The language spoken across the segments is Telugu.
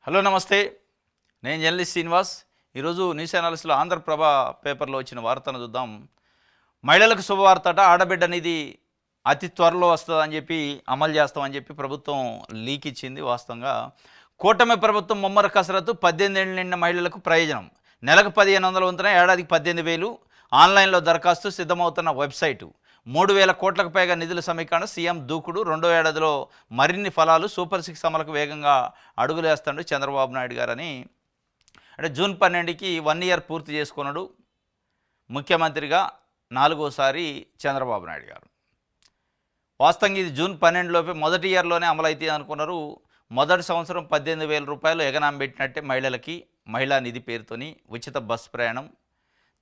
హలో నమస్తే, నేను జర్నలిస్ట్ శ్రీనివాస్. ఈరోజు న్యూస్ అనాలిసిస్లో ఆంధ్రప్రభ పేపర్లో వచ్చిన వార్తను చూద్దాం. మహిళలకు శుభవార్తట, ఆడబిడ్డ నిధి అతి త్వరలో వస్తుందని చెప్పి అమలు చేస్తామని చెప్పి ప్రభుత్వం లీక్ ఇచ్చింది. వాస్తవంగా కూటమి ప్రభుత్వం ముమ్మర కసరత్తు, 18 ఏళ్ళు నిండిన మహిళలకు ప్రయోజనం. నెలకు 1500 వంతున ఏడాదికి 18,000. ఆన్లైన్లో దరఖాస్తు, సిద్ధమవుతున్న వెబ్సైటు. 3,000 కోట్లకు పైగా నిధుల సమీకరణ, సీఎం దూకుడు. రెండో ఏడాదిలో మరిన్ని ఫలాలు, సూపర్ 6 అమలుకు వేగంగా అడుగులేస్తాడు చంద్రబాబు నాయుడు గారని. అంటే జూన్ 12కి 1 ఇయర్ పూర్తి చేసుకున్నాడు ముఖ్యమంత్రిగా 4వసారి చంద్రబాబు నాయుడు గారు. వాస్తవంగా ఇది జూన్ 12లోపే మొదటి ఇయర్లోనే అమలైతే అనుకున్నారు. మొదటి సంవత్సరం 18,000 రూపాయలు ఎగనాం పెట్టినట్టే మహిళలకి, మహిళా నిధి పేరుతోని ఉచిత బస్ ప్రయాణం,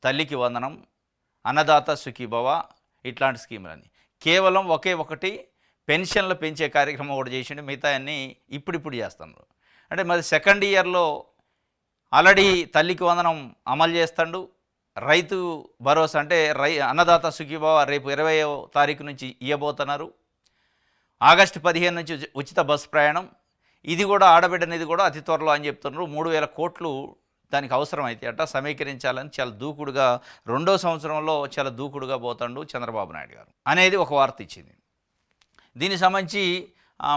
తల్లికి వందనం, అన్నదాత సుఖీభవ, ఇట్లాంటి స్కీములని. కేవలం ఒకే ఒకటి పెన్షన్లు పెంచే కార్యక్రమం కూడా చేసిండు. మిగతా అన్నీ ఇప్పుడిప్పుడు చేస్తున్నారు. అంటే మరి సెకండ్ ఇయర్లో ఆల్రెడీ తల్లికి వందనం అమలు చేస్తాడు. రైతు భరోసా అంటే అన్నదాత సుఖీభవ రేపు 20వ తారీఖు నుంచి ఇవ్వబోతున్నారు. ఆగస్టు 15 నుంచి ఉచిత బస్ ప్రయాణం. ఇది కూడా ఆడబిడ్డ నిధి కూడా అతి త్వరలో అని చెప్తున్నారు. 3,000 కోట్లు దానికి అవసరమైతే అట సమీకరించాలని చాలా దూకుడుగా రెండో సంవత్సరంలో చాలా దూకుడుగా పోతాడు చంద్రబాబు నాయుడు గారు అనేది ఒక వార్త ఇచ్చింది. దీనికి సంబంధించి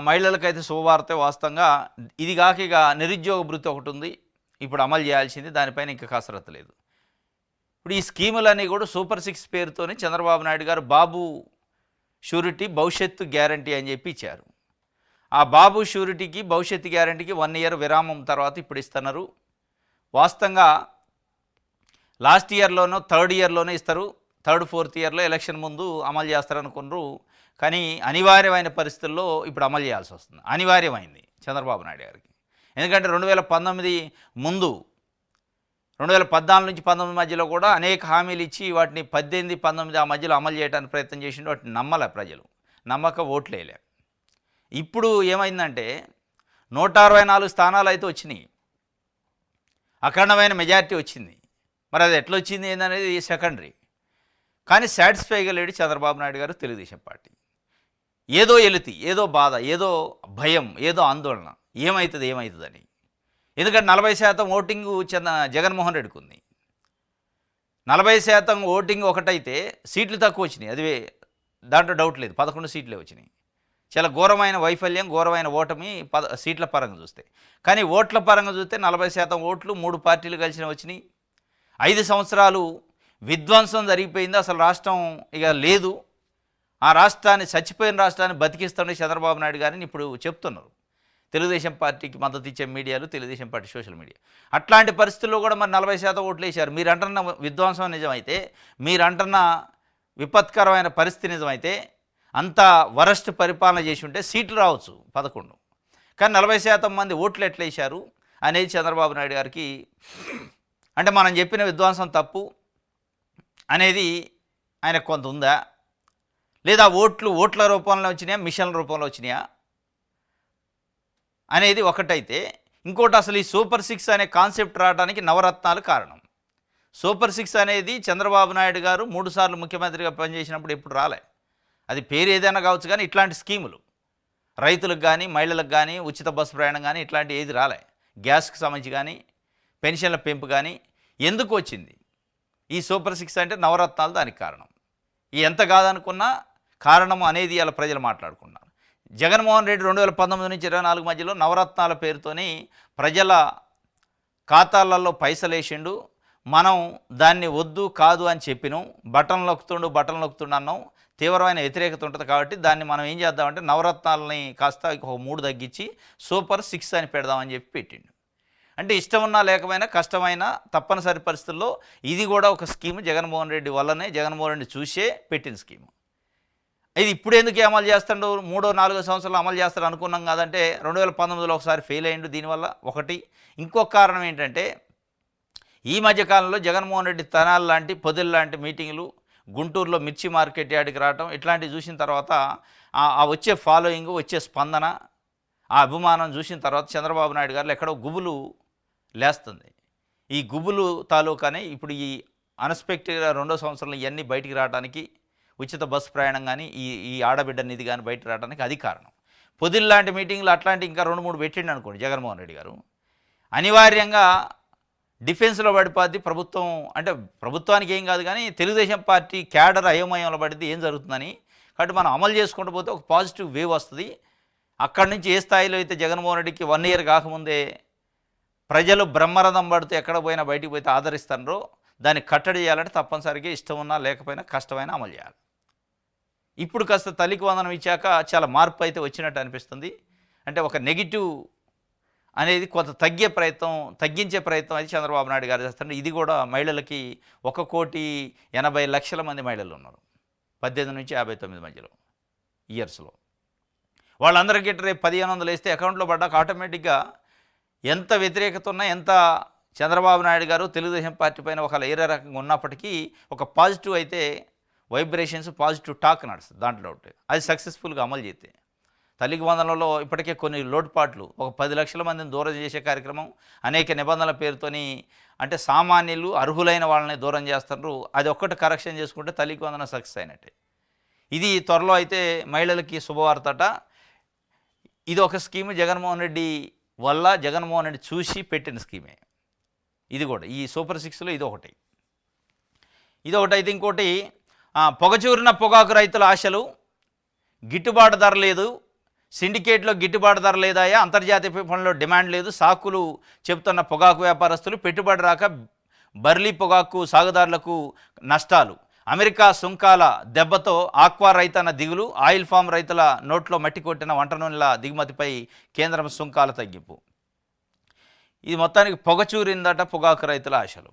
మహిళలకైతే శుభవార్త. వాస్తవంగా ఇది కాక ఇక నిరుద్యోగ భృతి ఒకటి ఉంది, ఇప్పుడు అమలు చేయాల్సింది. దానిపైన ఇంకా కసరత్తు లేదు. ఇప్పుడు ఈ స్కీములన్నీ కూడా సూపర్ 6 పేరుతోని చంద్రబాబు నాయుడు గారు బాబు షూరిటీ భవిష్యత్తు గ్యారంటీ అని చెప్పి ఇచ్చారు. ఆ బాబు షూరిటీకి భవిష్యత్తు గ్యారంటీకి 1 ఇయర్ విరామం తర్వాత ఇప్పుడు ఇస్తున్నారు. వాస్తవంగా లాస్ట్ ఇయర్లోనో థర్డ్ ఇయర్లోనే ఇస్తారు. థర్డ్ ఫోర్త్ ఇయర్లో ఎలక్షన్ ముందు అమలు చేస్తారనుకున్నారు. కానీ అనివార్యమైన పరిస్థితుల్లో ఇప్పుడు అమలు చేయాల్సి వస్తుంది. అనివార్యమైంది చంద్రబాబు నాయుడు గారికి. ఎందుకంటే 2019 ముందు 2014 నుంచి 19 మధ్యలో కూడా అనేక హామీలు ఇచ్చి వాటిని 18, 19 ఆ మధ్యలో అమలు చేయడానికి ప్రయత్నం చేసిండు. వాటిని నమ్మలే ప్రజలు, నమ్మక ఓట్లేలే. ఇప్పుడు ఏమైందంటే 164 స్థానాలు అయితే వచ్చినాయి, అఖండమైన మెజారిటీ వచ్చింది. మరి అది ఎట్లా వచ్చింది ఏందనేది సెకండరీ. కానీ సాటిస్ఫైగా లేడు చంద్రబాబు నాయుడు గారు, తెలుగుదేశం పార్టీ. ఏదో ఎలితి, ఏదో బాధ, ఏదో భయం, ఏదో ఆందోళన, ఏమవుతుందని. ఎందుకంటే 40% ఓటింగు జగన్మోహన్ రెడ్డికి ఉంది. 40% ఓటింగ్ ఒకటైతే సీట్లు తక్కువ వచ్చినాయి, అది దాంట్లో డౌట్ లేదు. 11 సీట్లే వచ్చినాయి. చాలా ఘోరమైన వైఫల్యం, ఘోరమైన ఓటమి సీట్ల పరంగా చూస్తే. కానీ ఓట్ల పరంగా చూస్తే 40% ఓట్లు 3 పార్టీలు కలిసిన వచ్చినాయి. 5 సంవత్సరాలు విధ్వంసం జరిగిపోయింది. అసలు రాష్ట్రం ఇక లేదు. ఆ రాష్ట్రాన్ని, చచ్చిపోయిన రాష్ట్రాన్ని బతికిస్తుండే చంద్రబాబు నాయుడు గారిని ఇప్పుడు చెప్తున్నారు తెలుగుదేశం పార్టీకి మద్దతు ఇచ్చే మీడియాలు, తెలుగుదేశం పార్టీ సోషల్ మీడియా. అట్లాంటి పరిస్థితుల్లో కూడా మరి 40% ఓట్లు వేశారు. మీరు అంటున్న విధ్వంసం నిజమైతే, మీరు అంటున్న విపత్కరమైన పరిస్థితి నిజమైతే, అంత వరస్ట్ పరిపాలన చేసి ఉంటే సీట్లు రావచ్చు 11. కానీ 40% మంది ఓట్లు ఎట్లా వేశారు అనేది చంద్రబాబు నాయుడు గారికి, అంటే మనం చెప్పిన విధ్వంసం తప్పు అనేది ఆయనకు కొంత ఉందా, లేదా ఓట్ల రూపంలో వచ్చినాయా, మిషన్ల రూపంలో వచ్చినాయా అనేది ఒకటైతే, ఇంకోటి అసలు ఈ సూపర్ 6 అనే కాన్సెప్ట్ రావడానికి నవరత్నాలు కారణం. సూపర్ 6 అనేది చంద్రబాబు నాయుడు గారు 3 సార్లు ముఖ్యమంత్రిగా పనిచేసినప్పుడు ఎప్పుడు రాలే. అది పేరు ఏదైనా కావచ్చు, కానీ ఇట్లాంటి స్కీములు రైతులకు కానీ, మహిళలకు కానీ, ఉచిత బస్సు ప్రయాణం కానీ ఇట్లాంటి ఏది రాలే. గ్యాస్కి సంబంధించి కానీ, పెన్షన్ల పెంపు కానీ ఎందుకు వచ్చింది? ఈ సూపర్ 6 అంటే నవరత్నాలు దానికి కారణం. ఎంత కాదనుకున్నా కారణం అనేది ఇలా ప్రజలు మాట్లాడుకున్నారు. జగన్మోహన్ రెడ్డి 2019 నుంచి 24 మధ్యలో నవరత్నాల పేరుతోని ప్రజల ఖాతాలలో పైసలు వేసిండు. మనం దాన్ని వద్దు కాదు అని చెప్పినాం. బటన్ నొక్కుతుండు అన్నాం. తీవ్రమైన వ్యతిరేకత ఉంటుంది. కాబట్టి దాన్ని మనం ఏం చేద్దామంటే నవరత్నాలని కాస్త ఒక 3 తగ్గించి సూపర్ 6 అని పెడదామని చెప్పి పెట్టిండు. అంటే ఇష్టం ఉన్నా లేకపోయినా, కష్టమైన తప్పనిసరి పరిస్థితుల్లో ఇది కూడా ఒక స్కీము. జగన్మోహన్ రెడ్డి వల్లనే, జగన్మోహన్ రెడ్డి చూసే పెట్టిన స్కీము. ఇది ఇప్పుడు ఎందుకు అమలు చేస్తాడు? 3, 4 సంవత్సరాలు అమలు చేస్తాడు అనుకున్నాం కాదంటే 2019లో ఒకసారి ఫెయిల్ అయ్యిండు. దీనివల్ల ఒకటి. ఇంకొక కారణం ఏంటంటే, ఈ మధ్యకాలంలో జగన్మోహన్ రెడ్డి తనాలు లాంటి, పొదిల్ లాంటి మీటింగులు, గుంటూరులో మిర్చి మార్కెట్ యార్డ్కి రావటం, ఇట్లాంటివి చూసిన తర్వాత ఆ వచ్చే ఫాలోయింగ్, వచ్చే స్పందన, ఆ అభిమానం చూసిన తర్వాత చంద్రబాబు నాయుడు గారు ఎక్కడో గుబులు లేస్తుంది. ఈ గుబులు తాలూకానే ఇప్పుడు ఈ అన్ఎక్స్పెక్టెడ్గా రెండో సంవత్సరంలో ఇవన్నీ బయటికి రావడానికి, ఉచిత బస్సు ప్రయాణం కానీ, ఈ ఆడబిడ్డ నిధి కానీ బయట రావడానికి అది కారణం. పొదిల్ లాంటి మీటింగ్లు అట్లాంటి ఇంకా 2, 3 పెట్టిండు అనుకోండి జగన్మోహన్ రెడ్డి గారు, అనివార్యంగా డిఫెన్స్లో పడిపోద్ది ప్రభుత్వం. అంటే ప్రభుత్వానికి ఏం కాదు కానీ తెలుగుదేశం పార్టీ క్యాడర్ అయోమయంలో పడితే ఏం జరుగుతుందని. కాబట్టి మనం అమలు చేసుకుంటూ పోతే ఒక పాజిటివ్ వేవ్ వస్తుంది. అక్కడి నుంచి ఏ స్థాయిలో అయితే జగన్మోహన్ రెడ్డికి 1 ఇయర్ కాకముందే ప్రజలు బ్రహ్మరథం పడితే ఎక్కడ పోయినా బయటికి పోతే ఆదరిస్తారో దాన్ని కట్టడి చేయాలంటే తప్పనిసరిగా ఇష్టం ఉన్నా లేకపోయినా కష్టమైనా అమలు చేయాలి. ఇప్పుడు కాస్త తల్లికి వందనం ఇచ్చాక చాలా మార్పు అయితే వచ్చినట్టు అనిపిస్తుంది. అంటే ఒక నెగిటివ్ అనేది కొంత తగ్గించే ప్రయత్నం అయితే చంద్రబాబు నాయుడు గారు చేస్తారు. ఇది కూడా మహిళలకి 1,80,00,000 మంది మహిళలు ఉన్నారు 18 నుంచి 59 మధ్యలో ఇయర్స్లో. వాళ్ళందరికీ రేపు 1,500 వేస్తే అకౌంట్లో పడ్డాక ఆటోమేటిక్గా ఎంత వ్యతిరేకత ఉన్నా, ఎంత చంద్రబాబు నాయుడు గారు తెలుగుదేశం పార్టీ పైన ఒక ఏరే రకంగా ఉన్నప్పటికీ ఒక పాజిటివ్ అయితే వైబ్రేషన్స్, పాజిటివ్ టాక్ నడుస్తుంది దాంట్లో ఒకటి. అది సక్సెస్ఫుల్గా అమలు చేస్తే తల్లికి వందనంలో ఇప్పటికే కొన్ని లోటుపాట్లు, ఒక 10 లక్షల మందిని దూరం చేసే కార్యక్రమం, అనేక నిబంధనల పేరుతోని అంటే సామాన్యులు అర్హులైన వాళ్ళని దూరం చేస్తున్నారు. అది ఒక్కటి కరెక్షన్ చేసుకుంటే తల్లికి వందనం సక్సెస్ అయినట్టే. ఇది త్వరలో అయితే మహిళలకి శుభవార్తట. ఇది ఒక స్కీమ్ జగన్మోహన్ రెడ్డి వల్ల, జగన్మోహన్ రెడ్డి చూసి పెట్టిన స్కీమే ఇది కూడా. ఈ సూపర్ 6లో ఇదొకటి అయితే ఇంకోటి పొగచూరిన పొగాకు రైతుల ఆశలు, గిట్టుబాటు ధర లేదు, సిండికేట్లో గిట్టుబాటు ధర లేదాయా, అంతర్జాతీయ పనుల్లో డిమాండ్ లేదు, సాకులు చెబుతున్న పొగాకు వ్యాపారస్తులు, పెట్టుబడి రాక బర్లీ పొగాకు సాగుదారులకు నష్టాలు, అమెరికా సుంకాల దెబ్బతో ఆక్వా రైతన్న దిగులు, ఆయిల్ ఫామ్ రైతుల నోట్లో మట్టి కొట్టిన వంట నూనెల దిగుమతిపై కేంద్రం సుంకాల తగ్గింపు. ఇది మొత్తానికి పొగచూరిందట పొగాకు రైతుల ఆశలు.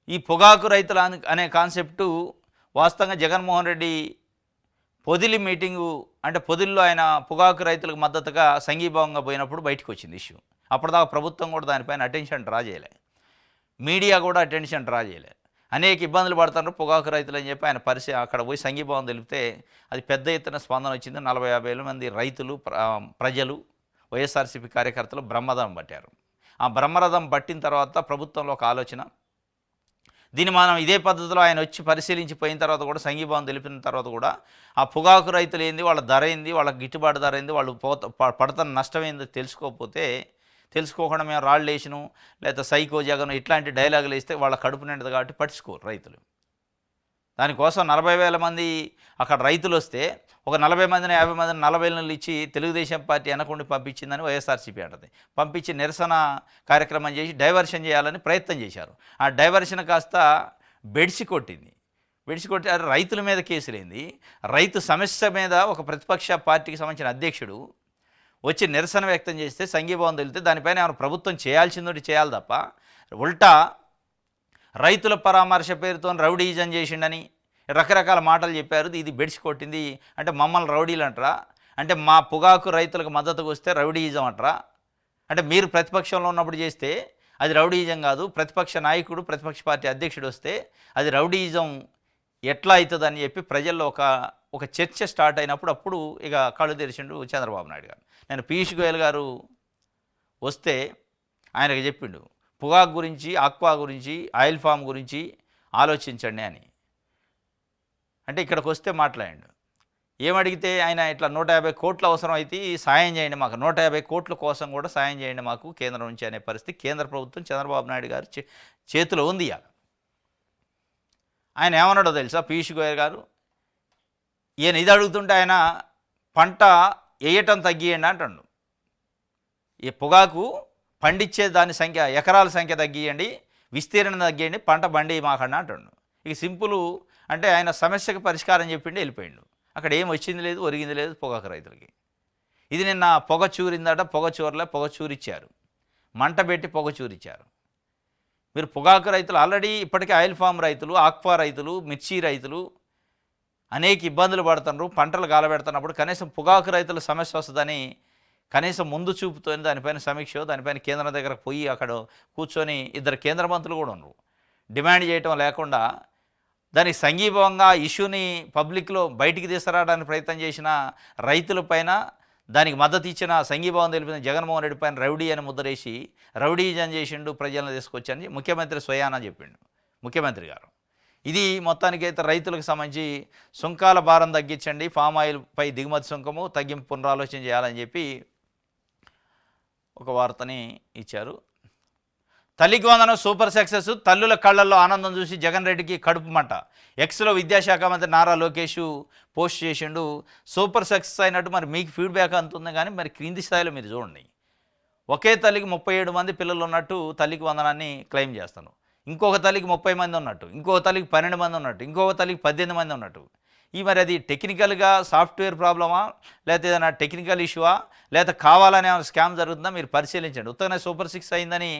ఈ పొగాకు రైతుల అనే కాన్సెప్టు వాస్తవంగా జగన్మోహన్ రెడ్డి పొదిలి మీటింగు, అంటే పొదిల్లో ఆయన పొగాకు రైతులకు మద్దతుగా సంఘీభావంగా పోయినప్పుడు బయటకు వచ్చింది ఇష్యూ. అప్పటిదాకా ప్రభుత్వం కూడా దానిపైన అటెన్షన్ డ్రా చేయలే, మీడియా కూడా అటెన్షన్ డ్రా చేయలే. అనేక ఇబ్బందులు పడుతున్నారు పొగాకు రైతులు అని చెప్పి ఆయన అక్కడ పోయి సంఘీభావం తెలిపితే అది పెద్ద ఎత్తున స్పందన వచ్చింది. 40-50 మంది రైతులు, ప్రజలు, వైఎస్ఆర్సీపీ కార్యకర్తలు బ్రహ్మరథం పట్టారు. ఆ బ్రహ్మరథం పట్టిన తర్వాత ప్రభుత్వంలో ఒక ఆలోచన, దీన్ని మనం ఇదే పద్ధతిలో ఆయన వచ్చి పరిశీలించి పోయిన తర్వాత కూడా సంఘీభావం తెలిపిన తర్వాత కూడా ఆ పొగాకు రైతులు ఏంది, వాళ్ళ ధర ఏంది, వాళ్ళ గిట్టుబాటు ధర ఏంది, వాళ్ళు పడుతున్న నష్టం ఏందో తెలుసుకోకుండా మేము రాళ్ళు వేసిను లేదా సైకో జగను ఇట్లాంటి డైలాగులు వేస్తే వాళ్ళ కడుపు నిండదు కాబట్టి పట్టించుకోరు రైతులు. దానికోసం 40,000 మంది అక్కడ రైతులు వస్తే ఒక 40 మందిని 50 మందిని 40 నెలలు ఇచ్చి తెలుగుదేశం పార్టీ వెనకుండి పంపించిందని వైఎస్ఆర్సీపీ అంటది. పంపించి నిరసన కార్యక్రమం చేసి డైవర్షన్ చేయాలని ప్రయత్నం చేశారు. ఆ డైవర్షన్ కాస్త బెడిసి కొట్టి రైతుల మీద కేసులేంది, రైతు సమస్య మీద ఒక ప్రతిపక్ష పార్టీకి సంబంధించిన అధ్యక్షుడు వచ్చి నిరసన వ్యక్తం చేస్తే సంఘీభావం తెలితే దానిపైన ఏమైనా ప్రభుత్వం చేయాల్సిందోటి చేయాలి తప్ప ఉల్టా రైతుల పరామర్శ పేరుతో రౌడీజం చేసిండని రకరకాల మాటలు చెప్పారు. ఇది బెడిసి కొట్టింది. అంటే మమ్మల్ని రౌడీలు అంటారా, అంటే మా పొగాకు రైతులకు మద్దతుకు వస్తే రౌడీయిజం అంటారా, అంటే మీరు ప్రతిపక్షంలో ఉన్నప్పుడు చేస్తే అది రౌడీయిజం కాదు, ప్రతిపక్ష నాయకుడు ప్రతిపక్ష పార్టీ అధ్యక్షుడు వస్తే అది రౌడీయిజం ఎట్లా అవుతుందని చెప్పి ప్రజల్లో ఒక చర్చ స్టార్ట్ అయినప్పుడు అప్పుడు ఇక కళ్ళు తెరిచిండు చంద్రబాబు నాయుడు గారు. నేను పీయూష్ గోయల్ గారు వస్తే ఆయనకు చెప్పిండు పొగాకు గురించి, ఆక్వా గురించి, ఆయిల్ ఫామ్ గురించి ఆలోచించండి అని. అంటే ఇక్కడికి వస్తే మాట్లాడండు. ఏమడిగితే ఆయన ఇట్లా 150 కోట్లు అవసరం అయితే సాయం చేయండి మాకు, 150 కోట్ల కోసం కూడా సాయం చేయండి మాకు కేంద్రం నుంచి అనే పరిస్థితి కేంద్ర ప్రభుత్వం చంద్రబాబు నాయుడు గారు చేతిలో ఉంది. ఆయన ఏమన్నాడో తెలుసా పీయూష్ గోయల్ గారు, ఈయన ఇది అడుగుతుంటే ఆయన పంట వేయటం తగ్గియండి అంటాడు. ఈ పొగాకు పండించే దాని సంఖ్య, ఎకరాల సంఖ్య తగ్గియండి, విస్తీర్ణం తగ్గియండి, పంట బండి మాకండి అంటాడు. ఇక సింపుల్. అంటే ఆయన సమస్యకు పరిష్కారం చెప్పిండి వెళ్ళిపోయిండు. అక్కడ ఏం వచ్చింది లేదు, ఒరిగింది లేదు పొగాకు రైతులకి. ఇది నిన్న పొగ చూరిందట, పొగ చూరిచ్చారు, మంట పెట్టి పొగ చూరిచ్చారు. మీరు పొగాకు రైతులు ఆల్రెడీ ఇప్పటికే ఆయిల్ ఫామ్ రైతులు, ఆక్వా రైతులు, మిర్చి రైతులు అనేక ఇబ్బందులు పడుతున్నారు. పంటలు గాలబెడుతున్నప్పుడు కనీసం పొగాకు రైతుల సమస్య వస్తుందని కనీసం ముందు చూపుతో దానిపైన సమీక్ష, దానిపైన కేంద్రం దగ్గరకు పోయి అక్కడ కూర్చొని 2 కేంద్ర మంత్రులు కూడా ఉన్నారు. డిమాండ్ చేయటం లేకుండా దానికి సంఘీభావంగా ఇష్యూని పబ్లిక్లో బయటికి తీసుకురావడానికి ప్రయత్నం చేసిన రైతులపైన, దానికి మద్దతు ఇచ్చిన సంఘీభావం తెలిపిన జగన్మోహన్ రెడ్డి పైన రౌడీ అని ముద్రేసి రౌడీజం చేసిండు, ప్రజలను తీసుకొచ్చని ముఖ్యమంత్రి స్వయానా చెప్పిండు ముఖ్యమంత్రి గారు. ఇది మొత్తానికైతే రైతులకు సంబంధించి సుంకాల భారం తగ్గించండి, ఫామ్ ఆయిల్పై దిగుమతి సుంకము తగ్గింపు పునరాలోచన చేయాలని చెప్పి ఒక వార్తని ఇచ్చారు. తల్లికి వందనం సూపర్ సక్సెస్, తల్లుల కళ్ళల్లో ఆనందం చూసి జగన్ రెడ్డికి కడుపు మంట. ఎక్స్లో విద్యాశాఖ మంత్రి నారా లోకేష్ పోస్ట్ చేసిండు. సూపర్ సక్సెస్ అయినట్టు మరి మీకు ఫీడ్బ్యాక్ అంతుంది, కానీ మరి క్రింది స్థాయిలో మీరు చూడండి. ఒకే తల్లికి 37 మంది పిల్లలు ఉన్నట్టు తల్లికి వందనాన్ని క్లెయిమ్ చేస్తాను. ఇంకొక తల్లికి 30 మంది ఉన్నట్టు, ఇంకొక తల్లికి 12 మంది ఉన్నట్టు, ఇంకొక తల్లికి 18 మంది ఉన్నట్టు. మరి అది టెక్నికల్గా సాఫ్ట్వేర్ ప్రాబ్లమా, లేకపోతే ఏదైనా టెక్నికల్ ఇష్యూవా, లేకపోతే కావాలనే ఏమైనా స్కామ్ జరుగుతుందా మీరు పరిశీలించండి. ఉత్తగానే సూపర్ 6 అయిందని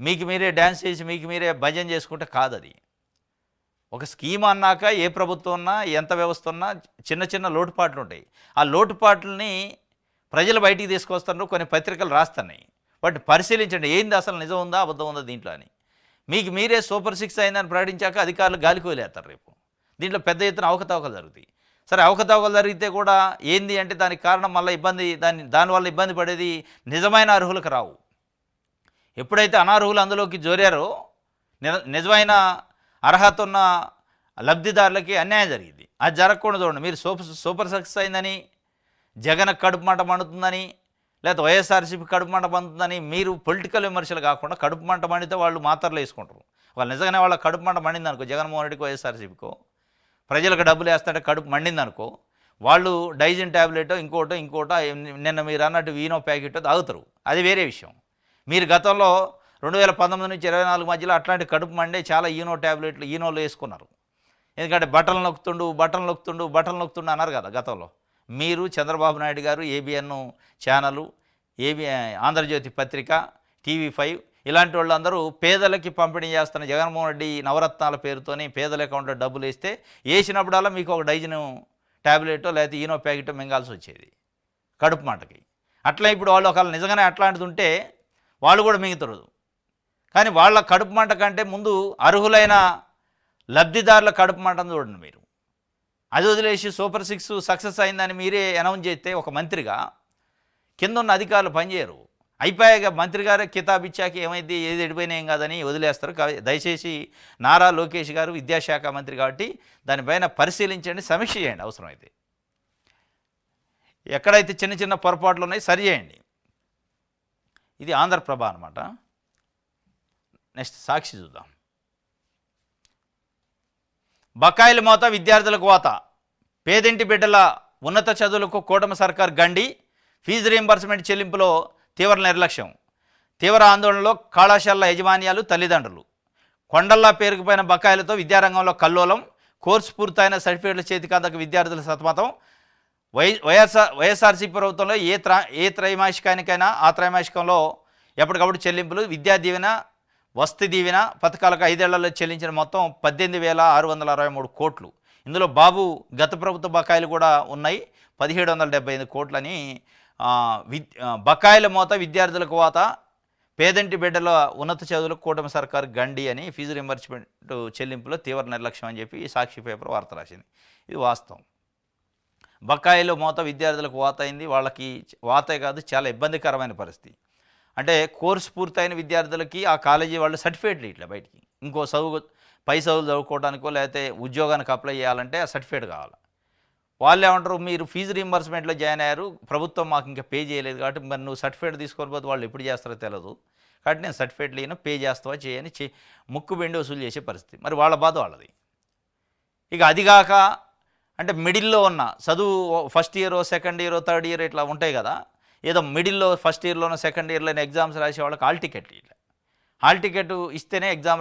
మీకు మీరే డ్యాన్స్ చేసి మీకు మీరే భజన చేసుకుంటే కాదు. అది ఒక స్కీమ్ అన్నాక ఏ ప్రభుత్వం ఉన్నా ఎంత వ్యవస్థ ఉన్నా చిన్న చిన్న లోటుపాట్లు ఉంటాయి. ఆ లోటుపాట్లని ప్రజలు బయటికి తీసుకొస్తున్నారు, కొన్ని పత్రికలు రాస్తున్నాయి. వాటిని పరిశీలించండి, ఏంది అసలు నిజం ఉందా అబద్ధం ఉందా దీంట్లో అని. మీకు మీరే సూపర్ 6 అయిందని ప్రకటించాక అధికారులు గాలికి వదిలేస్తారు. రేపు దీంట్లో పెద్ద ఎత్తున అవకతవకలు జరుగుతాయి. సరే, అవకతవకలు జరిగితే కూడా ఏంది అంటే దానికి కారణం మళ్ళీ ఇబ్బంది, దానివల్ల ఇబ్బంది పడేది నిజమైన అర్హులకు రావు. ఎప్పుడైతే అనర్హులు అందులోకి జోరారో నిజమైన అర్హత ఉన్న లబ్ధిదారులకి అన్యాయం జరిగింది. అది జరగకుండా చూడండి. మీరు సూపర్ సక్సెస్ అయిందని, జగన్ కడుపు మంట మండుతుందని, లేకపోతే వైఎస్ఆర్సీపీ కడుపు మంట మండుతుందని మీరు పొలిటికల్ విమర్శలు కాకుండా, కడుపు మంట మండితే వాళ్ళు మాత్రలు వేసుకుంటారు. వాళ్ళు నిజంగానే వాళ్ళ కడుపు మంట మండింది అనుకో, జగన్మోహన్ రెడ్డికి వైఎస్ఆర్సీపీకో ప్రజలకు డబ్బులు వేస్తుంటే కడుపు మండింది అనుకో, వాళ్ళు డైజిన్ ట్యాబ్లెట్ ఇంకోటో నిన్న మీరు అన్నట్టు వీనో ప్యాకెట్ తాగుతారు. అది వేరే విషయం. మీరు గతంలో 2019 నుంచి 24 మధ్యలో అట్లాంటి కడుపు మండే చాలా ఈనో ట్యాబ్లెట్లు ఈనోలు వేసుకున్నారు. ఎందుకంటే బట్టలు నొక్కుతుండు అన్నారు కదా గతంలో. మీరు, చంద్రబాబు నాయుడు గారు, ఏబిఎన్ ఛానలు, ఆంధ్రజ్యోతి పత్రిక, టీవీ5 ఇలాంటి వాళ్ళందరూ పేదలకి పంపిణీ చేస్తున్న జగన్మోహన్ రెడ్డి నవరత్నాల పేరుతోని పేదల అకౌంట్లో డబ్బులు వేస్తే వేసినప్పుడల్లా మీకు ఒక డజను ట్యాబ్లెటో లేకపోతే ఈనో ప్యాకెటో మింగాల్సి వచ్చేది కడుపు మంటకి. అట్లా ఇప్పుడు వాళ్ళు ఒకవేళ నిజంగానే అట్లాంటిది ఉంటే వాళ్ళు కూడా మింగుతారు. కానీ వాళ్ళ కడుపు మంట కంటే ముందు అర్హులైన లబ్ధిదారుల కడుపు మంటను చూడండి మీరు. అది వదిలేసి సూపర్ 6 సక్సెస్ అయిందని మీరే అనౌన్స్ చేస్తే ఒక మంత్రిగా కింద ఉన్న అధికారులు పనిచేయరు. అయిపోయాక మంత్రి గారే కితాబ్ ఇచ్చాక ఏమైంది, ఏది ఎడిపోయినా ఏం కాదని వదిలేస్తారు. దయచేసి నారా లోకేష్ గారు విద్యాశాఖ మంత్రి కాబట్టి దానిపైన పరిశీలించండి, సమీక్ష చేయండి. అవసరమైతే ఎక్కడైతే చిన్న చిన్న పొరపాట్లు ఉన్నాయి సరి చేయండి. ఇది ఆంధ్రప్రభ అనమాట. నెక్స్ట్ సాక్షి చూద్దాం. బకాయిల మోత విద్యార్థులకు వాత, పేదింటి బిడ్డల ఉన్నత చదువులకు కూటమి సర్కార్ గండి, ఫీజు రీయింబర్స్మెంట్ చెల్లింపులో తీవ్ర నిర్లక్ష్యం, తీవ్ర ఆందోళనలో కళాశాలల యజమాన్యాలు, తల్లిదండ్రులు. కొండల్లా పేరుకుపోయిన బకాయిలతో విద్యారంగంలో కల్లోలం, కోర్సు పూర్తయిన సర్టిఫికేట్ల చేతికందక విద్యార్థుల సతమతం. వైఎస్ఆర్సీపీ ప్రభుత్వంలో ఏ త్రైమాసికానికైనా ఆ త్రైమాసికంలో ఎప్పటికప్పుడు చెల్లింపులు. విద్యా దీవెన, వసతి దీవెన పథకాలకు 5 ఏళ్లలో చెల్లించిన మొత్తం 18,663 కోట్లు. ఇందులో బాబు గత ప్రభుత్వ బకాయిలు కూడా ఉన్నాయి, 1775 కోట్లని. బకాయిల మోత విద్యార్థులకు వాత, పేదంటి బిడ్డల ఉన్నత చదువులకు కూటమి సర్కారు గండి అని ఫీజు రింబర్స్మెంట్ చెల్లింపులో తీవ్ర నిర్లక్ష్యం అని చెప్పి సాక్షి పేపర్ వార్త రాసింది. ఇది వాస్తవం. బకాయిల మోత విద్యార్థులకు వాత అయింది. వాళ్ళకి వాతే కాదు, చాలా ఇబ్బందికరమైన పరిస్థితి. అంటే కోర్సు పూర్తయిన విద్యార్థులకి ఆ కాలేజీ వాళ్ళు సర్టిఫికేట్లు ఇట్లా బయటికి ఇంకో పై చదువులు చదువుకోవడానికో లేకపోతే ఉద్యోగానికి అప్లై చేయాలంటే ఆ సర్టిఫికేట్ కావాలి. వాళ్ళు ఏమంటారు, మీరు ఫీజు రీయింబర్స్మెంట్లో జాయిన్ అయ్యారు, ప్రభుత్వం మాకు ఇంకా పే చేయలేదు కాబట్టి మరి నువ్వు సర్టిఫికేట్ తీసుకొని పోతే వాళ్ళు ఎప్పుడు చేస్తారో తెలియదు, కాబట్టి నేను సర్టిఫికేట్లు అయినా పే చేస్తావా చేయని ముక్కు బెండి వసూలు చేసే పరిస్థితి. మరి వాళ్ళ బాధ వాళ్ళది. ఇక అదిగాక అంటే మిడిల్లో ఉన్న చదువు first year, second year, third year ఇట్లా ఉంటాయి కదా, ఏదో మిడిల్లో ఫస్ట్ ఇయర్లోనో సెకండ్ ఇయర్లోనే ఎగ్జామ్స్ రాసే వాళ్ళకి హాల్ టికెట్, ఇట్లా హాల్ టికెట్ ఇస్తేనే ఎగ్జామ్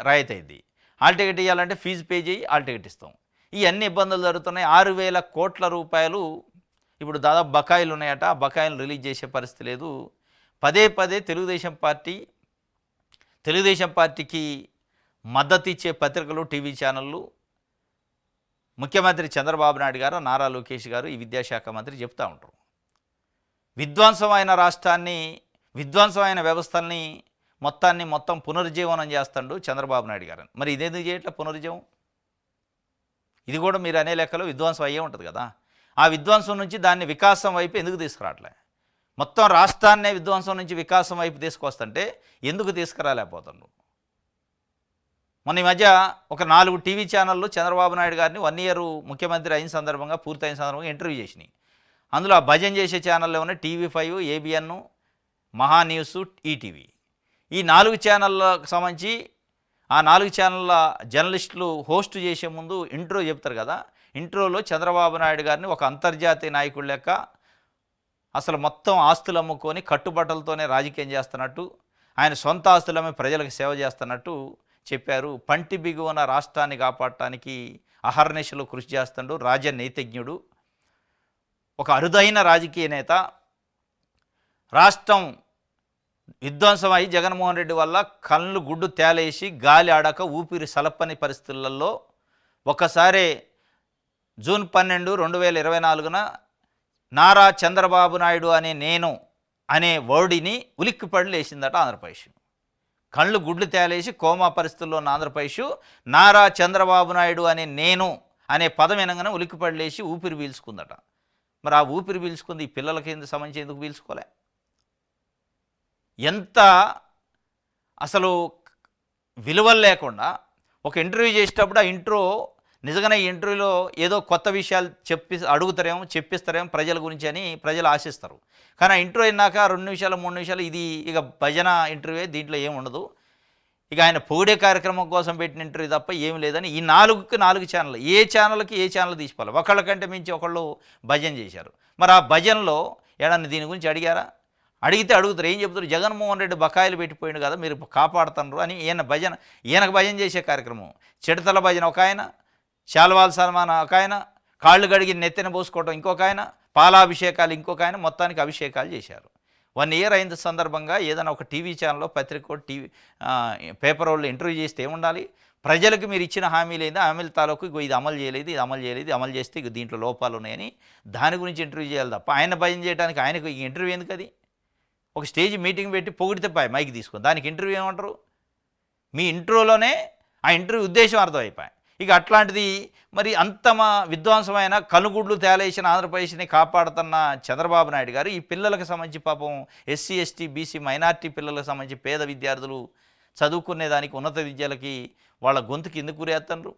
రాయితీ. హాల్ టికెట్ ఇవ్వాలంటే ఫీజు పే చేయి, హాల్ టికెట్ ఇస్తాం. ఈ అన్ని ఇబ్బందులు జరుగుతున్నాయి. 6,000 కోట్ల రూపాయలు ఇప్పుడు దాదాపు బకాయిలు ఉన్నాయట. ఆ బకాయిలు రిలీజ్ చేసే పరిస్థితి లేదు. పదే తెలుగుదేశం పార్టీకి మద్దతు ఇచ్చే పత్రికలు, టీవీ ఛానళ్ళు, ముఖ్యమంత్రి చంద్రబాబు నాయుడు గారు, నారా లోకేష్ గారు, ఈ విద్యాశాఖ మంత్రి చెప్తూ ఉంటారు. విధ్వంసమైన రాష్ట్రాన్ని, విధ్వంసమైన వ్యవస్థల్ని మొత్తం పునరుజ్జీవనం చేస్తాడు చంద్రబాబు నాయుడు గారు. మరి ఇదేందుకు చేయట్లే పునరుజ్జీవం? ఇది కూడా మీరు అనే లెక్కలో విధ్వంసం అయ్యే ఉంటుంది కదా. ఆ విధ్వంసం నుంచి దాన్ని వికాసం వైపు ఎందుకు తీసుకురావట్లే? మొత్తం రాష్ట్రాన్నే విధ్వంసం నుంచి వికాసం వైపు తీసుకొస్తుంటే ఎందుకు తీసుకురాలేకపోతున్నాడు? మొన్న ఈ మధ్య ఒక 4 టీవీ ఛానళ్ళు చంద్రబాబు నాయుడు గారిని 1 year ముఖ్యమంత్రి అయిన సందర్భంగా, పూర్తయిన సందర్భంగా ఇంటర్వ్యూ చేసినాయి. అందులో ఆ భజన చేసే ఛానల్లో ఉన్న టీవీ5, ఏబిఎన్, మహా న్యూస్, ఈటీవీ. ఈ 4 ఛానళ్ళకు సంబంధించి ఆ 4 ఛానళ్ళ జర్నలిస్టులు హోస్ట్ చేసే ముందు ఇంట్రో చెప్తారు కదా. ఇంట్రోలో చంద్రబాబు నాయుడు గారిని ఒక అంతర్జాతీయ నాయకుడి లెక్క అసలు మొత్తం ఆస్తులు అమ్ముకొని కట్టుబట్టలతోనే రాజకీయం చేస్తున్నట్టు, ఆయన సొంత ఆస్తులమ్మి ప్రజలకు సేవ చేస్తున్నట్టు చెప్పారు. పంటి బిగువన రాష్ట్రాన్ని కాపాడటానికి అహర్నిశలు కృషి చేస్తుండు రాజనీతిజ్ఞుడు, ఒక అరుదైన రాజకీయ నేత. రాష్ట్రం విధ్వంసమై జగన్మోహన్ రెడ్డి వల్ల కళ్ళు గుడ్డు తేలేసి గాలి ఆడక ఊపిరి సలపని పరిస్థితులలో ఒకసారి జూన్ 12, 2024 నారా చంద్రబాబు నాయుడు అనే నేను అనే వర్డ్ని ఉలిక్కిపడి లేచిందట ఆంధ్రప్రదేశ్. కళ్ళు గుడ్లు తేలేసి కోమా పరిస్థితుల్లో ఉన్న ఆంధ్రప్రదేశ్ నారా చంద్రబాబు నాయుడు అనే నేను అనే పదం వినగానే ఉలిక్కిపడి లేచి ఊపిరి పీల్చుకుందట. మరి ఆ ఊపిరి పీల్చుకుంది ఈ పిల్లలకి సంబంధించి ఎందుకు పీల్చుకోలే? ఎంత అసలు విలువలు లేకుండా ఒక ఇంటర్వ్యూ చేసేటప్పుడు ఆ ఇంట్రో నిజంగానే ఈ ఇంటర్వ్యూలో ఏదో కొత్త విషయాలు అడుగుతారేమో, చెప్పిస్తారేమో ప్రజల గురించి అని ప్రజలు ఆశిస్తారు. కానీ ఆ ఇంట్రో అయినాక 2 నిమిషాలు 3 నిమిషాలు ఇది ఇక భజన ఇంటర్వ్యూ, దీంట్లో ఏమి ఉండదు. ఇక ఆయన పొగిడే కార్యక్రమం కోసం పెట్టిన ఇంటర్వ్యూ తప్ప ఏమి లేదని ఈ 4 ఛానల్, ఏ ఛానల్ తీసుకోవాలి. ఒకళ్ళకంటే మించి ఒకళ్ళు భజన చేశారు. మరి ఆ భజనలో ఏడన్నా దీని గురించి అడిగారా? అడిగితే అడుగుతారు, ఏం చెప్తారు? జగన్మోహన్ రెడ్డి బకాయిలు పెట్టిపోయింది కదా, మీరు కాపాడుతున్నారు అని ఈయనకు భజన చేసే కార్యక్రమం. చిడతల భజన ఒక ఆయన, శాల్వాల్ సల్మాన్ ఒక ఆయన, కాళ్ళు గడిగి నెత్తిన పోసుకోవడం ఇంకొక ఆయన, పాలాభిషేకాలు ఇంకొక ఆయన, మొత్తానికి అభిషేకాలు చేశారు. 1 ఇయర్ అయిన సందర్భంగా ఏదైనా ఒక టీవీ ఛానల్లో, పత్రిక, పేపర్ వాళ్ళు ఇంటర్వ్యూ చేస్తే ఏముండాలి? ప్రజలకు మీరు ఇచ్చిన హామీలు ఏంది, హామీల తాలూకు ఇగో ఇది అమలు చేయలేదు, ఇది అమలు చేయలేదు, ఇది అమలు చేస్తే ఇక దీంట్లో లోపాలు ఉన్నాయని దాని గురించి ఇంటర్వ్యూ చేయాలి తప్ప ఆయన భయం చేయడానికి ఆయనకు ఈ ఇంటర్వ్యూ ఎందుకు? అది ఒక స్టేజ్ మీటింగ్ పెట్టి పొగిడితే మైక్ తీసుకొని దానికి ఇంటర్వ్యూ ఏమంటారు? మీ ఇంట్రోలోనే ఆ ఇంటర్వ్యూ ఉద్దేశం అర్థమైపోయాయి. ఇక అట్లాంటిది మరి అంతమా విధ్వంసమైన కనుగుడ్లు తేలేసిన ఆంధ్రప్రదేశ్ని కాపాడుతున్న చంద్రబాబు నాయుడు గారు ఈ పిల్లలకు సంబంధించి పాపం ఎస్సీ, ఎస్టీ, బీసీ, మైనార్టీ పిల్లలకు సంబంధించి పేద విద్యార్థులు చదువుకునేదానికి, ఉన్నత విద్యలకి వాళ్ళ గొంతుకి ఎందుకు గురేస్తున్నారు?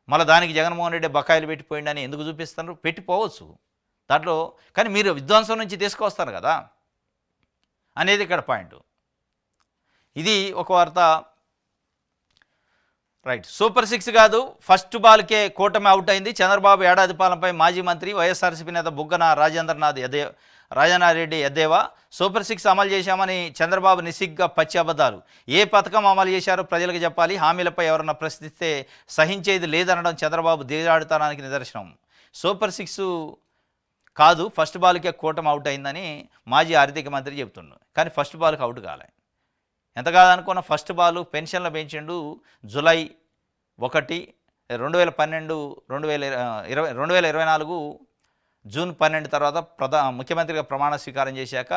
మళ్ళీ దానికి జగన్మోహన్ రెడ్డి బకాయిలు పెట్టిపోయిందని ఎందుకు చూపిస్తున్నారు? పెట్టిపోవచ్చు దాంట్లో, కానీ మీరు విధ్వంసం నుంచి తీసుకొస్తారు కదా అనేది ఇక్కడ పాయింట్. ఇది ఒక వార్త. రైట్, సూపర్ 6 కాదు, ఫస్ట్ బాల్కే కూటమి అవుట్ అయింది. చంద్రబాబు ఏడాది పాలనపై మాజీ మంత్రి వైఎస్ఆర్సీపీ నేత బుగ్గన రాజేంద్రనాథ్ ఎద్దేవా. సూపర్ 6 అమలు చేశామని చంద్రబాబు నిసిగ్గా పచ్చి అబద్ధాలు. ఏ పథకం అమలు చేశారో ప్రజలకు చెప్పాలి, హామీలపై ఎవరన్నా ప్రశ్నిస్తే సహించేది లేదనడం చంద్రబాబు దిగజాడుతానికి నిదర్శనం. సూపర్ 6 కాదు, ఫస్ట్ బాల్కే కూటమి అవుట్ అయిందని మాజీ ఆర్థిక మంత్రి చెబుతున్నాడు. కానీ ఫస్ట్ బాల్కి అవుట్ కాలే. ఎంత కాదనుకున్న ఫస్ట్ బాల్ పెన్షన్లు పెంచిండు. జూలై 1, 2012, 2024 జూన్ 12 తర్వాత ముఖ్యమంత్రిగా ప్రమాణ స్వీకారం చేశాక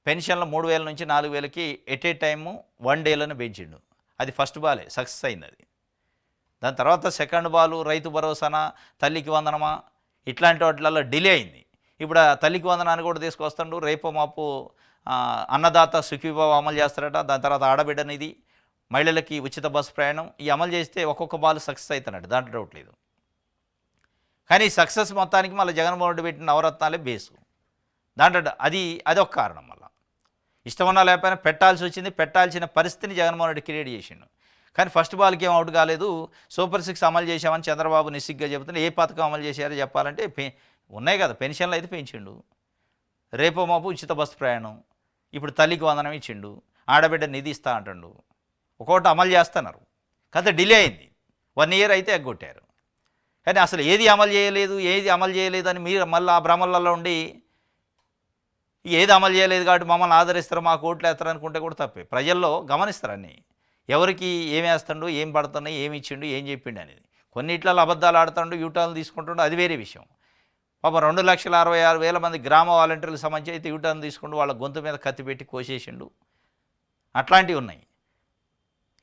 పెన్షన్లు 3,000 నుంచి 4,000కి ఎట్ ఏ టైము 1 డేలోనే పెంచిండు. అది ఫస్ట్ బాలే, సక్సెస్ అయింది అది. దాని తర్వాత సెకండ్ బాలు రైతు భరోసానా, తల్లికి వందనమా, ఇట్లాంటి వాటిలలో డిలే అయింది. ఇప్పుడు తల్లికి వందనాన్ని కూడా తీసుకొస్తాడు. రేపు మాపు అన్నదాత సుఖీభావ అమలు చేస్తారట. దాని తర్వాత ఆడబిడ్డ నిధి, మహిళలకి ఉచిత బస్సు ప్రయాణం, ఈ అమలు చేస్తే ఒక్కొక్క బాల్ సక్సెస్ అవుతాడు, దాంట్లో డౌట్ లేదు. కానీ సక్సెస్ మొత్తానికి మళ్ళీ జగన్మోహన్ రెడ్డి పెట్టిన నవరత్నాలే బేసు. దాంట్లో అదొక కారణం. మళ్ళీ ఇష్టమన్నా లేకపోయినా పెట్టాల్సి వచ్చింది. పెట్టాల్సిన పరిస్థితిని జగన్మోహన్ రెడ్డి క్రియేట్ చేసిండు. కానీ ఫస్ట్ బాల్కి ఏం అవుట్ కాలేదు. సూపర్ 6 అమలు చేశామని చంద్రబాబు నిసిగ్గా చెబుతున్నా. ఏ పథకం అమలు చేశారో చెప్పాలంటే ఉన్నాయి కదా, పెన్షన్లు అయితే పెంచిండు, రేపో మాపు ఉచిత బస్సు ప్రయాణం, ఇప్పుడు తల్లికి వందనం ఇచ్చిండు, ఆడబిడ్డ నిధి ఇస్తా అంటుండు. ఒక్కొక్కటి అమలు చేస్తున్నారు, కథ డిలే అయింది. 1 ఇయర్ అయితే ఎగ్గొట్టారు. కానీ అసలు ఏది అమలు చేయలేదు అని మీరు మళ్ళీ ఆ భ్రమలలో ఉండి ఏది అమలు చేయలేదు కాబట్టి మమ్మల్ని ఆదరిస్తారు, మాకు ఓట్లు వేస్తారు అనుకుంటే కూడా తప్పే. ప్రజల్లో గమనిస్తారు అన్నీ, ఎవరికి ఏమి వేస్తాడు, ఏం పడుతున్నాయి, ఏమి ఇచ్చిండు, ఏం చెప్పిండు అనేది. కొన్నిట్లలో అబద్ధాలు ఆడుతుండు, యూటర్న్లు తీసుకుంటుండు, అది వేరే విషయం. పాప 2,66,000 మంది గ్రామ వాలంటీర్లకు సంబంధించి అయితే యూటర్న్ తీసుకుంటూ వాళ్ళ గొంతు మీద కత్తి పెట్టి కోసేసిండు. అట్లాంటివి ఉన్నాయి.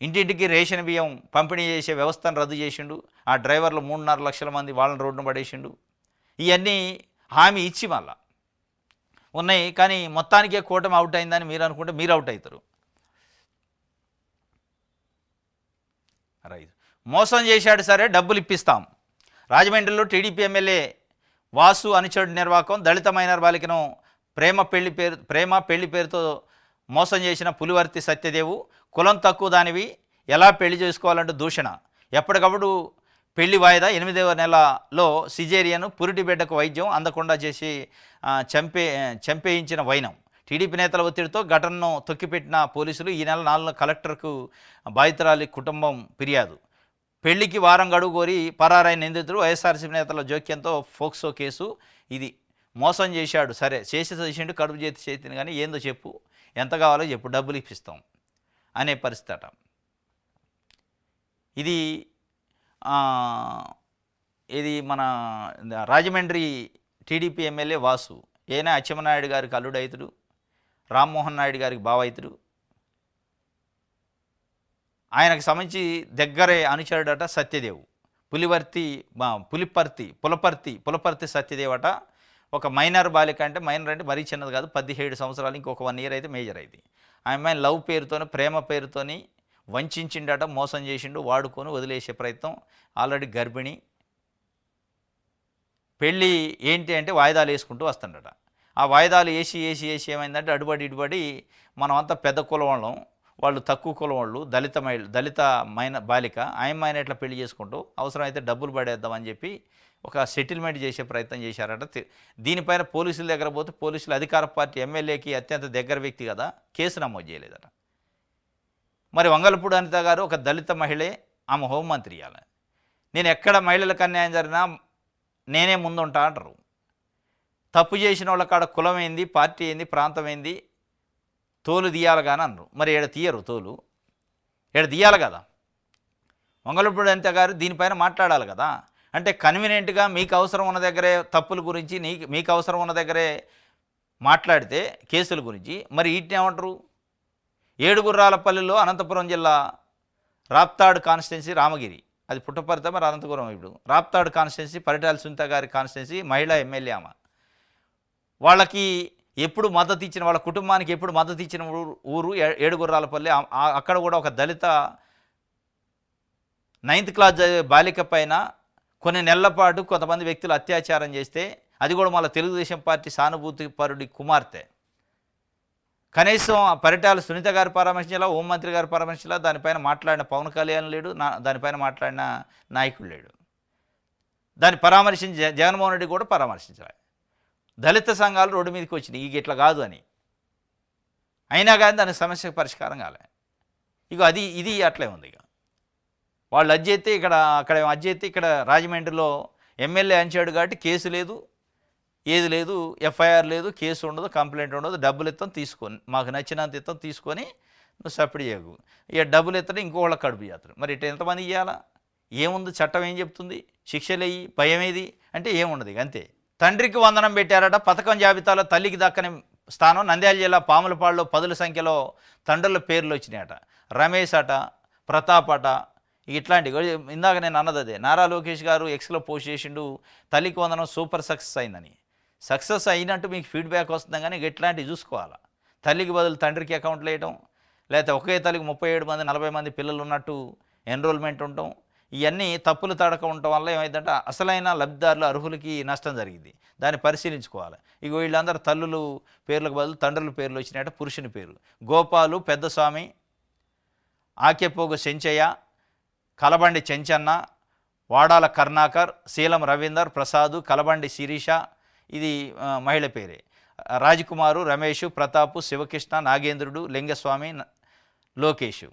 ఇంటింటికి రేషన్ బియ్యం పంపిణీ చేసే వ్యవస్థను రద్దు చేసిండు. ఆ డ్రైవర్లు 3.5 లక్షల మంది వాళ్ళని రోడ్డున పడేసిండు. ఇవన్నీ హామీ ఇచ్చి మళ్ళా ఉన్నాయి. కానీ మొత్తానికే కూటమి అవుట్ అయిందని మీరు అనుకుంటే మీరు అవుట్ అవుతారు. రైట్, మోసం చేశాడు సరే డబ్బులు ఇప్పిస్తాం. రాజమండ్రిలో టీడీపీ ఎమ్మెల్యే వాసు అనుచరుడి నిర్వాకం. దళిత మైనర్ బాలికను ప్రేమ పెళ్లి పేరుతో మోసం చేసిన పులివర్తి సత్యదేవు, కులం తక్కువ దానివి ఎలా పెళ్లి చేసుకోవాలంటూ దూషణ, ఎప్పటికప్పుడు పెళ్లి వాయిదా, 8వ నెలలో సిజేరియన్, పురిటి బిడ్డకు వైద్యం అందకుండా చేసి చంపేయించిన వైనం. టీడీపీ నేతల ఒత్తిడితో ఘటనను తొక్కిపెట్టిన పోలీసులు. ఈ నెల 4న కలెక్టర్కు బాధితురాలి కుటుంబం ఫిర్యాదు. పెళ్లికి వారం గడువు కోరి పరారైన నిందితుడు. వైఎస్ఆర్సీపీ నేతల జోక్యంతో ఫోక్సో కేసు. ఇది మోసం చేశాడు, సరే చేసిండు, కడుపు చేతిని కానీ ఏందో చెప్పు, ఎంత కావాలో చెప్పు, డబ్బులు ఇప్పిస్తాం అనే పరిస్థితి అట. ఇది మన రాజమండ్రి టీడీపీ ఎమ్మెల్యే వాసు. ఈయన అచ్చెన్నాయుడు గారికి అల్లుడైతుడు, రామ్మోహన్ నాయుడు గారికి బావైతుడు. ఆయనకు సంబంధించి దగ్గరే అనుచరుడట సత్యదేవు. పులపర్తి సత్యదేవ్ అట. ఒక మైనర్ బాలిక, అంటే మైనర్ అంటే మరీ చిన్నది కాదు, 17 సంవత్సరాలు, ఇంకొక 1 ఇయర్ అయితే మేజర్ అయింది. ఆ అమ్మాయిని లవ్ పేరుతోని, ప్రేమ పేరుతోని వంచిండట, మోసం చేసిండు, వాడుకొని వదిలేసే ప్రయత్నం. ఆల్రెడీ గర్భిణి. పెళ్ళి ఏంటి అంటే వాయిదాలు వేసుకుంటూ వస్తుండట. ఆ వాయిదాలు వేసి ఏమైందంటే ఇటుబడి మనమంతా పెద్ద కులం వాళ్ళం, వాళ్ళు తక్కువ కులం వాళ్ళు, దళిత బాలిక, ఆయన ఎట్లా పెళ్లి చేసుకుంటూ అవసరమైతే డబ్బులు పడేద్దామని చెప్పి ఒక సెటిల్మెంట్ చేసే ప్రయత్నం చేశారట. దీనిపైన పోలీసుల దగ్గర పోతే పోలీసులు అధికార పార్టీ ఎమ్మెల్యేకి అత్యంత దగ్గర వ్యక్తి కదా, కేసు నమోదు చేయలేదట. మరి వంగలపూడి అనిత గారు ఒక దళిత మహిళే, ఆమె హోంమంత్రి. ఇవ్వాలి నేను ఎక్కడ మహిళలకు అన్యాయం జరిగినా నేనే ముందుంటా అంటారు. తప్పు చేసిన వాళ్ళ కాడ కులం ఏంది, పార్టీ ఏంది, ప్రాంతం ఏంది, తోలు తీయాలి కానీ అన్నారు. మరి ఏడ తీయరు తోలు, ఏడ తీయాలి కదా. వంగలపూడి అనిత గారు దీనిపైన మాట్లాడాలి కదా. అంటే కన్వీనియంట్గా మీకు అవసరం ఉన్న దగ్గరే తప్పుల గురించి మీకు అవసరం ఉన్న దగ్గరే మాట్లాడితే కేసుల గురించి, మరి వీటిని ఏమంటారు? ఏడుగుర్రాలపల్లిలో అనంతపురం జిల్లా రాప్తాడు కాన్స్టిట్యున్సీ, రామగిరి, అది పుట్టపర్తి మరి అనంతపురం. ఇప్పుడు రాప్తాడు కాన్స్టిట్యున్సీ, పరిటాల సునీత గారి కాన్స్టిట్యున్సీ, మహిళా ఎమ్మెల్యే ఆమె. వాళ్ళకి ఎప్పుడు మద్దతు ఇచ్చిన, వాళ్ళ కుటుంబానికి ఎప్పుడు మద్దతు ఇచ్చిన ఊరు ఏడుగుర్రాలపల్లి. అక్కడ కూడా ఒక దళిత 9th క్లాస్ బాలిక పైన కొన్ని నెలల పాటు కొంతమంది వ్యక్తులు అత్యాచారం చేస్తే, అది కూడా మళ్ళీ తెలుగుదేశం పార్టీ సానుభూతి పరుడి కుమార్తె. కనీసం పరిటాల సునీత గారు పరామర్శించాలా, హోంమంత్రి గారు పరామర్శించాలా, దానిపైన మాట్లాడిన పవన్ కళ్యాణ్ లేడు, దానిపైన మాట్లాడిన నాయకుడు లేడు. దాన్ని పరామర్శించి జగన్మోహన్ రెడ్డి కూడా పరామర్శించాలి. దళిత సంఘాలు రోడ్డు మీదకి వచ్చినాయి, ఇక ఇట్లా కాదు అని. అయినా కానీ దానికి సమస్యకు పరిష్కారం కాలే. ఇక ఇది అట్లే ఉంది. ఇక వాళ్ళు అజ్జెత్తే అక్కడ అజ్జెత్తే ఇక్కడ రాజమండ్రిలో ఎమ్మెల్యే అంచాడు కాబట్టి కేసు లేదు, ఏది లేదు, ఎఫ్ఐఆర్ లేదు, కేసు ఉండదు, కంప్లైంట్ ఉండదు. డబ్బులు ఇస్తాం తీసుకొని, మాకు నచ్చినంత ఇస్తాం తీసుకొని నువ్వు సప్పిడి చేయకు. ఇక డబ్బులు ఇస్తాడు, ఇంకోళ్ళకి కడుపు చేస్తాడు. మరి ఇట్లా ఎంతమంది ఇవ్వాలా? ఏముంది, చట్టం ఏం చెప్తుంది? శిక్షలేయి, భయం ఏది అంటే ఏముండదు. ఇక అంతే. తండ్రికి వందనం పెట్టారట. పథకం జాబితాలో తల్లికి దక్కని స్థానం. నంద్యాల జిల్లా పాములపాడులో 10ల సంఖ్యలో తండ్రుల పేర్లు వచ్చినాయట. రమేష్ అట, ప్రతాప్ అట, ఇట్లాంటి. ఇందాక నేను అన్నది అదే. నారా లోకేష్ గారు ఎక్స్లో పోస్ట్ చేసిండు, తల్లికి వందనం సూపర్ సక్సెస్ అయిందని. సక్సెస్ అయినట్టు మీకు ఫీడ్బ్యాక్ వస్తుంది, కానీ ఇట్లాంటివి చూసుకోవాలి. తల్లికి బదులు తండ్రికి అకౌంట్లు వేయటం, లేకపోతే ఒకే తల్లికి 37 మంది 40 మంది పిల్లలు ఉన్నట్టు ఎన్రోల్మెంట్ ఉండటం, ఇవన్నీ తప్పులు తడక ఉండటం వల్ల ఏమైందంటే అసలైన లబ్ధిదారులు అర్హులకి నష్టం జరిగింది. దాన్ని పరిశీలించుకోవాలి. ఇక వీళ్ళందరూ తల్లులు పేర్లకు బదులు తండ్రుల పేర్లు వచ్చినాయట. పురుషుని పేరు గోపాలు, పెద్దస్వామి, ఆకెపోగు చెంచయ్య, కలబండి చెంచన్న, వాడాల కర్ణాకర్, శీలం రవీందర్, ప్రసాద్, కలబండి శిరీష, ఇది మహిళ పేరే. రాజకుమారు, రమేష్, ప్రతాపు, శివకృష్ణ, నాగేంద్రుడు, లింగస్వామి, లోకేష్,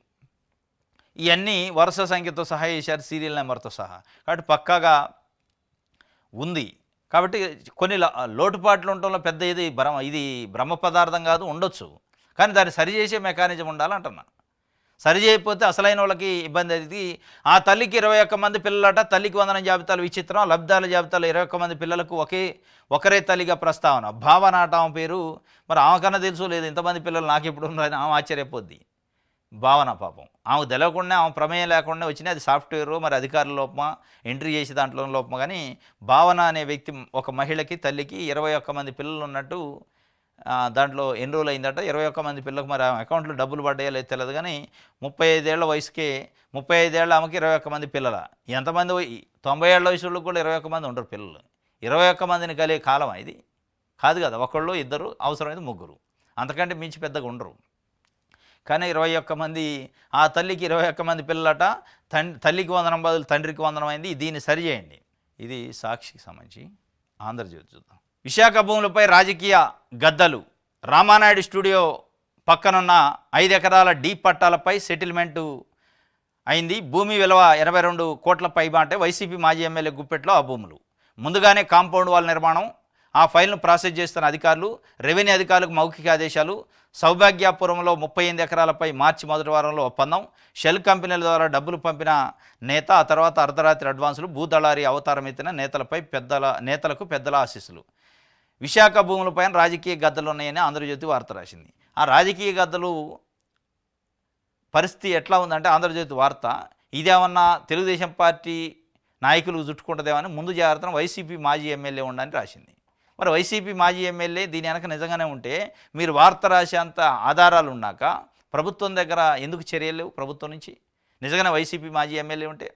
ఇవన్నీ వరుస సంఖ్యతో సహా చేశారు, సీరియల్ నెంబర్తో సహా. కాబట్టి పక్కాగా ఉంది. కాబట్టి కొన్ని లోటుపాట్లు ఉండటంలో పెద్ద ఇది బ్రహ్మ పదార్థం కాదు, ఉండొచ్చు. కానీ దాన్ని సరిచేసే మెకానిజం ఉండాలంటున్నా. సరి చేయకపోతే అసలైన వాళ్ళకి ఇబ్బంది. అది ఆ తల్లికి 21 మంది పిల్లలట. తల్లికి వందనం జాబితాలు విచిత్రం. లబ్ధాల జాబితాలో 21 మంది పిల్లలకు ఒకరే తల్లిగా ప్రస్తావన. భావన అట ఆమె పేరు. మరి ఆమెకన్నా తెలుసు లేదు ఇంతమంది పిల్లలు నాకు ఎప్పుడు ఉన్నారని ఆమె ఆశ్చర్యపోద్ది. భావన పాపం ఆమెకు తెలియకుండా, ఆమె ప్రమేయం లేకుండా వచ్చినాయి. అది సాఫ్ట్వేర్ మరి అధికారుల లోపమా, ఎంట్రీ చేసే దాంట్లో లోపమా. కానీ భావన అనే వ్యక్తి ఒక మహిళకి, తల్లికి 21 మంది పిల్లలు ఉన్నట్టు దాంట్లో ఎన్రోల్ అయిందట. 21 మంది పిల్లలకు మరి అకౌంట్లో డబ్బులు పడ్డాయో లేదు తెలియదు. కానీ 35 ఏళ్ల వయసుకే 35 ఏళ్ళ ఆమెకి 21 మంది పిల్లల. ఎంతమంది 90 ఏళ్ల వయసు వాళ్ళకి కూడా 21 మంది ఉండరు పిల్లలు. 21 మందిని కలిగే కాలం ఇది. కాదు కదా, ఒకళ్ళు ఇద్దరు అవసరమైతే ముగ్గురు, అంతకంటే మించి పెద్దగా ఉండరు. కానీ 21 మంది, ఆ తల్లికి 21 మంది పిల్లలట, తల్లికి వందనం బదులు తండ్రికి వందనం అయింది. దీన్ని సరిచేయండి. ఇది సాక్షికి సంబంధించి. ఆంధ్రజ్యోతి చూద్దాం. విశాఖ భూములపై రాజకీయ గద్దలు. రామానాయుడు స్టూడియో పక్కనున్న 5 ఎకరాల డీప్ పట్టాలపై సెటిల్మెంటు అయింది. భూమి విలువ 82 కోట్ల పైబా. అంటే వైసీపీ మాజీ ఎమ్మెల్యే గుప్పెట్లో ఆ భూములు. ముందుగానే కాంపౌండ్ వాల్ నిర్మాణం, ఆ ఫైల్ను ప్రాసెస్ చేస్తున్న అధికారులు, రెవెన్యూ అధికారులకు మౌఖిక ఆదేశాలు. సౌభాగ్యాపురంలో 38 ఎకరాలపై మార్చి మొదటి వారంలో ఒప్పందం. షెల్ కంపెనీల ద్వారా డబ్బులు పంపిన నేత, ఆ తర్వాత అర్ధరాత్రి అడ్వాన్సులు. భూదళారి అవతారం ఎత్తిన నేతలకు పెద్దల ఆశీస్సులు. విశాఖ భూములపైన రాజకీయ గద్దలు ఉన్నాయని ఆంధ్రజ్యోతి వార్త రాసింది. ఆ రాజకీయ గద్దలు పరిస్థితి ఎట్లా ఉందంటే, ఆంధ్రజ్యోతి వార్త ఇదేమన్నా తెలుగుదేశం పార్టీ నాయకులు చుట్టుకుంటుందేమని ముందు జాగ్రత్తను వైసీపీ మాజీ ఎమ్మెల్యే ఉండని రాసింది. మరి వైసీపీ మాజీ ఎమ్మెల్యే దీని వెనక నిజంగానే ఉంటే, మీరు వార్త రాసేంత ఆధారాలు ఉన్నాక ప్రభుత్వం దగ్గర ఎందుకు చర్యలు లేవు? ప్రభుత్వం నుంచి నిజంగానే వైసీపీ మాజీ ఎమ్మెల్యే ఉంటే,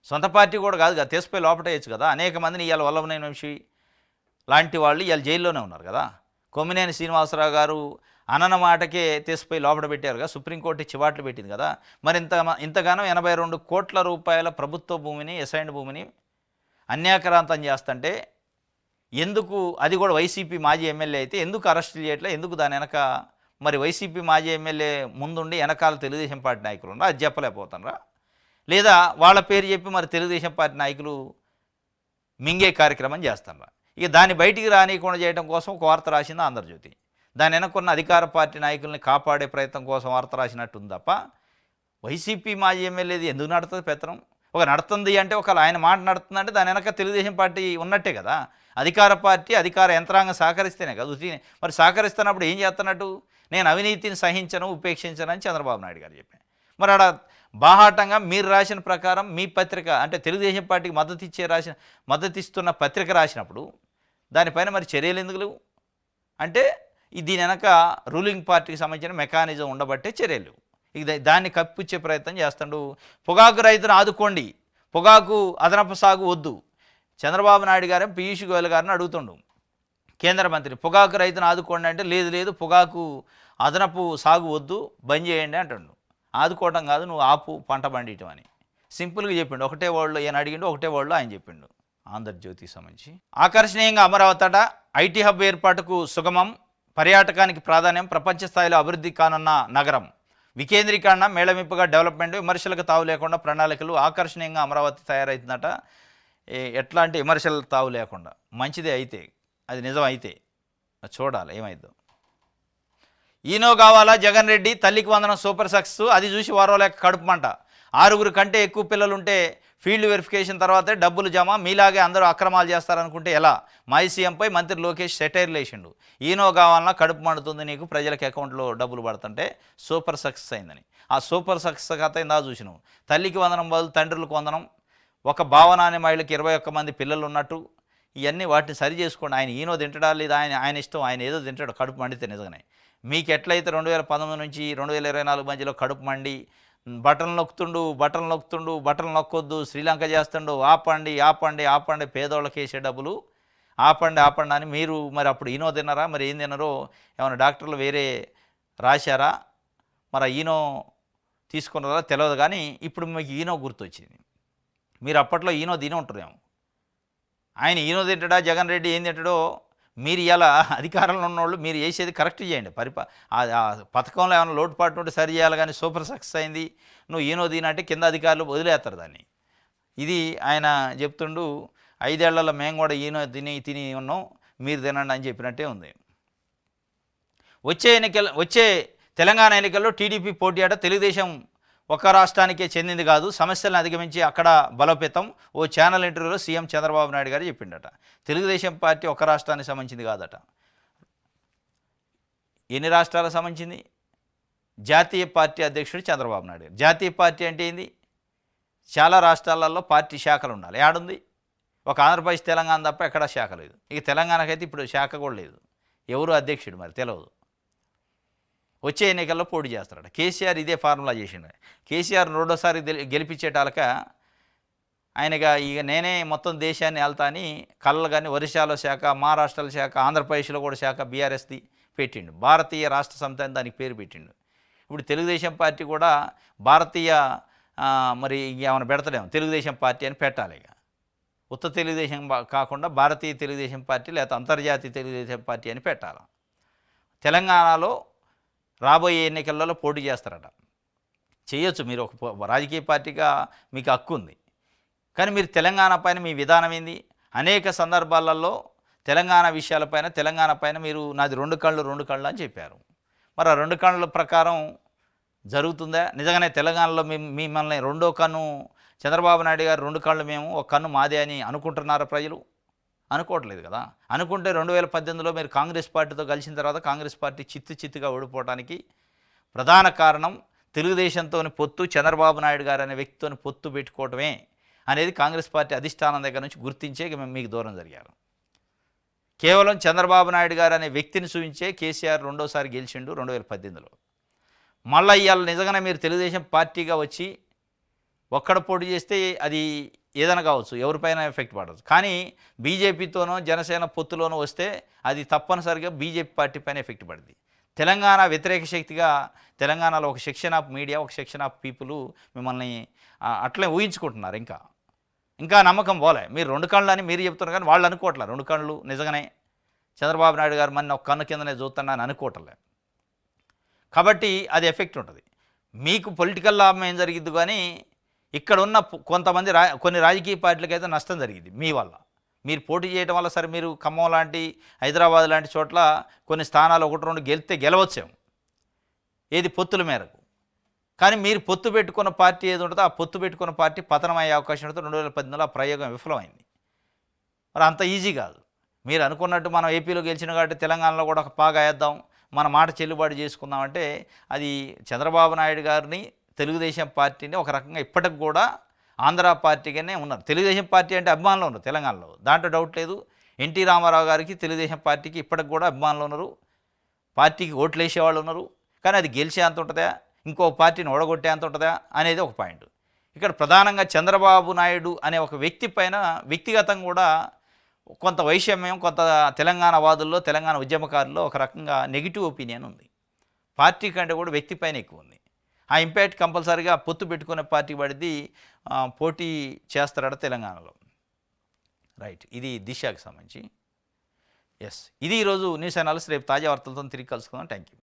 సొంత పార్టీ కూడా కాదు కదా, తీసిపోయి లోపటేయచ్చు కదా. అనేక మందిని ఇవాళ వల్లభనేని వంశీ లాంటి వాళ్ళు ఇవాళ జైల్లోనే ఉన్నారు కదా. కొమ్మినేని శ్రీనివాసరావు గారు అనన మాటకే తీసిపోయి లోపల పెట్టారు కదా, సుప్రీంకోర్టు చివాట్లు పెట్టింది కదా. మరి ఇంతగానో 82 కోట్ల రూపాయల ప్రభుత్వ భూమిని, అసైన్డ్ భూమిని అన్యాక్రాంతం చేస్తుంటే ఎందుకు, అది కూడా వైసీపీ మాజీ ఎమ్మెల్యే అయితే ఎందుకు అరెస్టులు చేయట్లే? ఎందుకు దాని వెనక మరి వైసీపీ మాజీ ఎమ్మెల్యే ముందుండి వెనకాల తెలుగుదేశం పార్టీ నాయకులు ఉన్నా అది చెప్పలేకపోతారా? లేదా వాళ్ళ పేరు చెప్పి మరి తెలుగుదేశం పార్టీ నాయకులు మింగే కార్యక్రమం చేస్తారా? ఇక దాన్ని బయటికి రానియకుండా చేయడం కోసం ఒక వార్త రాసింది ఆంధ్రజ్యోతి. దాని వెనకున్న అధికార పార్టీ నాయకుల్ని కాపాడే ప్రయత్నం కోసం వార్త రాసినట్టుంది తప్ప, వైసీపీ మాజీ ఎమ్మెల్యేది ఎందుకు నడుతుంది పెత్తనం? ఒక నడుతుంది అంటే, ఒక ఆయన మాట నడుతుందంటే దాని వెనక తెలుగుదేశం పార్టీ ఉన్నట్టే కదా. అధికార పార్టీ, అధికార యంత్రాంగం సహకరిస్తేనే కదా. మరి సహకరిస్తున్నప్పుడు ఏం చేస్తున్నట్టు? నేను అవినీతిని సహించను, ఉపేక్షించను అని చంద్రబాబు నాయుడు గారు చెప్పాను. మరి ఆడ బాహాటంగా మీరు రాసిన ప్రకారం మీ పత్రిక, అంటే తెలుగుదేశం పార్టీకి మద్దతిస్తున్న పత్రిక రాసినప్పుడు దానిపైన మరి చర్యలు ఎందుకు లేవు? అంటే దీని వెనక రూలింగ్ పార్టీకి సంబంధించిన మెకానిజం ఉండబట్టే చర్యలు. ఇక దాన్ని కప్పిచ్చే ప్రయత్నం చేస్తాడు. పొగాకు రైతును ఆదుకోండి, పొగాకు అదనపు సాగు వద్దు. చంద్రబాబు నాయుడు గారు పీయూష్ గోయల్ గారిని అడుగుతుండు, కేంద్ర మంత్రి, పొగాకు రైతును ఆదుకోండి అంటే, లేదు పొగాకు అదనపు సాగు వద్దు, బంద్ చేయండి అంటుండు. ఆదుకోవటం కాదు, నువ్వు ఆపు పంట పండియటం అని సింపుల్గా చెప్పిండు. ఒకటే వర్డ్లో ఈయన అడిగిండు, ఒకటే వర్డ్లో ఆయన చెప్పిండు. ఆంధ్రజ్యోతికి సంబంధించి. ఆకర్షణీయంగా అమరావతి ఐటీ హబ్ ఏర్పాటుకు సుగమం, పర్యాటకానికి ప్రాధాన్యం, ప్రపంచ స్థాయిలో అభివృద్ధి కానున్న నగరం. వికేంద్రీకరణ, మేళమింపుగా డెవలప్మెంట్, విమర్శలకు తావు లేకుండా ప్రణాళికలు. ఆకర్షణీయంగా అమరావతి తయారవుతుందట. ఎట్లాంటి విమర్శలు తావు లేకుండా, మంచిదే అయితే, అది నిజం అయితే చూడాలి ఏమైందో. ఈనో కావాలా జగన్ రెడ్డి, తల్లికి వందనం సూపర్ సక్సెస్. అది చూసి వారో లేక కడుపుమంట. 6 కంటే ఎక్కువ పిల్లలుంటే ఫీల్డ్ వెరిఫికేషన్ తర్వాతే డబ్బులు జమ. మీలాగే అందరూ అక్రమాలు చేస్తారనుకుంటే ఎలా? మాజీ సీఎంపై మంత్రి లోకేష్ సెటైర్లు వేసిండు. ఈనో కావాలన్నా కడుపు మండుతుంది నీకు, ప్రజలకు అకౌంట్లో డబ్బులు పడుతుంటే సూపర్ సక్సెస్ అయిందని. ఆ సూపర్ సక్సెస్ కథ ఇందా చూసినావు. తల్లికి వందనం బదులు తండ్రులకు వందనం, ఒక భావన అనే మహిళకి 21 మంది పిల్లలు ఉన్నట్టు. ఇవన్నీ వాటిని సరి చేసుకోండి. ఆయన ఈనో తింటడా లేదా, ఆయన ఇష్టం, ఆయన ఏదో తింటాడు కడుపు మండితే. నిజంగానే మీకు ఎట్లయితే 2019 నుంచి 2024 మధ్యలో కడుపు మండి బటన్లు నొక్కుతుండు, నొక్కొద్దు, శ్రీలంక చేస్తుండు, ఆపండి పేదోళ్ళకి వేసే డబ్బులు ఆపండి అని మీరు మరి అప్పుడు ఈనో తిన్నారా? మరి ఏం తిన్నారో ఏమైనా డాక్టర్లు వేరే రాశారా? మరి ఈనో తీసుకున్నారా తెలియదు. కానీ ఇప్పుడు మీకు ఈనో గుర్తొచ్చింది. మీరు అప్పట్లో ఈనో తిని ఉంటారేమో. ఆయన ఈనో తింటాడా, జగన్ రెడ్డి ఏం తింటాడో మీరు ఇలా అధికారంలో ఉన్నవాళ్ళు మీరు చేసేది కరెక్ట్ చేయండి. పథకంలో ఏమైనా లోటుపాటు ఉంటే సరి చేయాలి. కానీ సూపర్ సక్సెస్ అయింది, నువ్వు ఈనో తినంటే కింద అధికారులు వదిలేస్తారు దాన్ని. ఇది ఆయన చెప్తుండు. 5 ఏళ్లలో మేము కూడా ఈనో తిని ఉన్నాం, మీరు తినండి అని చెప్పినట్టే ఉంది. వచ్చే తెలంగాణ ఎన్నికల్లో టీడీపీ పోటీ అట. తెలుగుదేశం ఒక రాష్ట్రానికే చెందింది కాదు, సమస్యలను అధిగమించి అక్కడ బలోపేతం. ఓ ఛానల్ ఇంటర్వ్యూలో సీఎం చంద్రబాబు నాయుడు గారు చెప్పిండట. తెలుగుదేశం పార్టీ ఒక రాష్ట్రానికి సంబంధించింది కాదట. ఎన్ని రాష్ట్రాలకు సంబంధించింది? జాతీయ పార్టీ అధ్యక్షుడు చంద్రబాబు నాయుడు గారు. జాతీయ పార్టీ అంటే ఏంది? చాలా రాష్ట్రాలలో పార్టీ శాఖలు ఉండాలి. ఏడుంది? ఒక ఆంధ్రప్రదేశ్, తెలంగాణ తప్ప ఎక్కడా శాఖ లేదు. ఇక తెలంగాణకైతే ఇప్పుడు శాఖ కూడా లేదు. ఎవరు అధ్యక్షుడు మరి తెలియదు. వచ్చే ఎన్నికల్లో పోటీ చేస్తారట. కేసీఆర్ ఇదే ఫార్ములా చేసిండు. కేసీఆర్ రెండోసారి గెలిపించేటాలక ఆయనగా ఇక నేనే మొత్తం దేశాన్ని వెళ్తా అని కళ్ళలు కానీ ఒరిస్సాలో శాఖ, మహారాష్ట్రలో శాఖ, ఆంధ్రప్రదేశ్లో కూడా శాఖ బీఆర్ఎస్ది పెట్టిండు. భారతీయ రాష్ట్ర సమితి అని దానికి పేరు పెట్టిండు. ఇప్పుడు తెలుగుదేశం పార్టీ కూడా భారతీయ మరి ఏమైనా పెడతలేము, తెలుగుదేశం పార్టీ అని పెట్టాలి. ఇక ఉత్త తెలుగుదేశం కాకుండా భారతీయ తెలుగుదేశం పార్టీ లేదా అంతర్జాతీయ తెలుగుదేశం పార్టీ అని పెట్టాలి. తెలంగాణలో రాబోయే ఎన్నికలలో పోటీ చేస్తారట. చేయొచ్చు, మీరు ఒక రాజకీయ పార్టీగా మీకు హక్కు ఉంది. కానీ మీరు తెలంగాణ పైన మీ విధానం ఏంది? అనేక సందర్భాలలో తెలంగాణ విషయాలపైన, తెలంగాణ పైన మీరు నాది 2 కళ్ళు అని చెప్పారు. మరి ఆ 2 కళ్ళ ప్రకారం జరుగుతుందా? నిజంగానే తెలంగాణలో మిమ్మల్ని రెండో కన్ను చంద్రబాబు నాయుడు గారు 2 కళ్ళు మేము, ఒక కన్ను మాదే అని అనుకుంటున్నారా ప్రజలు? అనుకోవట్లేదు కదా. అనుకుంటే 2018లో మీరు కాంగ్రెస్ పార్టీతో కలిసిన తర్వాత కాంగ్రెస్ పార్టీ చిత్తుగా ఓడిపోవడానికి ప్రధాన కారణం తెలుగుదేశంతో పొత్తు, చంద్రబాబు నాయుడు గారు అనే వ్యక్తితో పొత్తు పెట్టుకోవటమే అనేది కాంగ్రెస్ పార్టీ అధిష్టానం దగ్గర నుంచి గుర్తించే మేము మీకు దూరం జరిగారు. కేవలం చంద్రబాబు నాయుడు గారు అనే వ్యక్తిని చూపించే కేసీఆర్ రెండోసారి గెలిచిండు 2018లో. మళ్ళీ ఇవాళ నిజంగానే మీరు తెలుగుదేశం పార్టీగా వచ్చి ఒక్కడ పోటీ చేస్తే అది ఏదైనా కావచ్చు, ఎవరిపైన ఎఫెక్ట్ పడదు. కానీ బీజేపీతోనో జనసేన పొత్తులోనో వస్తే అది తప్పనిసరిగా బీజేపీ పార్టీ పైన ఎఫెక్ట్ పడుతుంది. తెలంగాణ వ్యతిరేక శక్తిగా తెలంగాణలో ఒక సెక్షన్ ఆఫ్ మీడియా, ఒక సెక్షన్ ఆఫ్ పీపుల్ మిమ్మల్ని అట్లే ఊహించుకుంటున్నారు. ఇంకా నమ్మకం పోలే. మీరు 2 కళ్ళు అని మీరు చెప్తున్నారు, కానీ వాళ్ళు అనుకోవట్లేదు 2 కళ్ళు నిజంగానే చంద్రబాబు నాయుడు గారు మన ఒక కన్ను కిందనే చూస్తున్నా అని అనుకోవట్లే. కాబట్టి అది ఎఫెక్ట్ ఉంటుంది. మీకు పొలిటికల్ లాభం ఏం జరిగిద్దు, కానీ ఇక్కడ ఉన్న కొంతమంది కొన్ని రాజకీయ పార్టీలకైతే నష్టం జరిగింది మీ వల్ల. మీరు పోటీ చేయడం వల్ల సరే మీరు ఖమ్మం లాంటి, హైదరాబాద్ లాంటి చోట్ల కొన్ని స్థానాలు 1-2 గెలవచ్చాము ఏది పొత్తుల మేరకు. కానీ మీరు పొత్తు పెట్టుకున్న పార్టీ ఏది ఉంటుందో ఆ పొత్తు పెట్టుకున్న పార్టీ పతనం అయ్యే అవకాశం ఉంటుంది. 2018లో ఆ ప్రయోగం విఫలమైంది. మరి అంత ఈజీ కాదు. మీరు అనుకున్నట్టు మనం ఏపీలో గెలిచిన కాబట్టి తెలంగాణలో కూడా ఒక పాగా వేద్దాం, మన మాట చెల్లుబాటు చేసుకుందామంటే అది చంద్రబాబు నాయుడు గారిని, తెలుగుదేశం పార్టీని ఒక రకంగా ఇప్పటికి కూడా ఆంధ్ర పార్టీగానే ఉన్నారు. తెలుగుదేశం పార్టీ అంటే అభిమానులు ఉన్నారు తెలంగాణలో, దాంట్లో డౌట్ లేదు. ఎన్టీ రామారావు గారికి, తెలుగుదేశం పార్టీకి ఇప్పటికి కూడా అభిమానులు ఉన్నారు, పార్టీకి ఓట్లు వేసేవాళ్ళు ఉన్నారు. కానీ అది గెలిచే అంత ఉంటుందా, ఇంకో పార్టీని ఓడగొట్టే అంత ఉంటుందా అనేది ఒక పాయింట్. ఇక్కడ ప్రధానంగా చంద్రబాబు నాయుడు అనే ఒక వ్యక్తి పైన వ్యక్తిగతంగా కూడా కొంత వైషమ్యం, కొంత తెలంగాణ వాదుల్లో, తెలంగాణ ఉద్యమకారుల్లో ఒక రకంగా నెగిటివ్ ఒపీనియన్ ఉంది. పార్టీ కంటే కూడా వ్యక్తి పైన ఎక్కువ ఉంది. ఆ ఇంపాక్ట్ కంపల్సరీగా పొత్తు పెట్టుకునే పార్టీ పడిది పోటీ చేస్తారట తెలంగాణలో. రైట్, ఇది దిశకి సంబంధించి. ఎస్, ఇది ఈరోజు న్యూస్ అనాలిసిస్. రేపు తాజా వార్తలతో తిరిగి కలుసుకుందాం. Thank you.